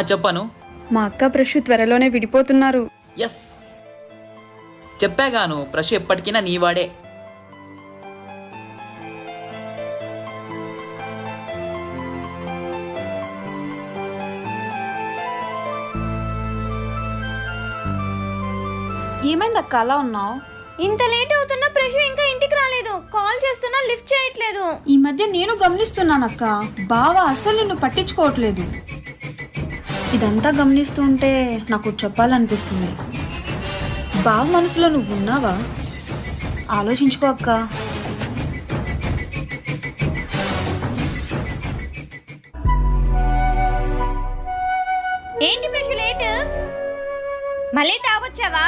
చెప్పాను. మా అక్క ప్రశు త్వరలోనే విడిపోతున్నారు. ఎస్, చెప్పాగాను, ప్రశు ఎప్పటికైనా నీవాడే. ఏమైంది అక్క అలా ఉన్నావు? ఇంత లేట్ అవుతున్నా ప్రశు ఇంకా ఇంటికి రాలేదు. కాల్ చేస్తున్నా లిఫ్ట్ చేయట్లేదు. ఈ మధ్య నేను గమనిస్తున్నాను అక్క, బావ అసలు నిన్ను పట్టించుకోవట్లేదు. ఇదంతా గమనిస్తూ ఉంటే నాకు చెప్పాలనిపిస్తుంది. బావ మనసులో నువ్వు ఉన్నావా? ఆలోచించుకో అక్క. ఏంటి ప్రశు లేట్? మళ్ళీ తాగొచ్చావా?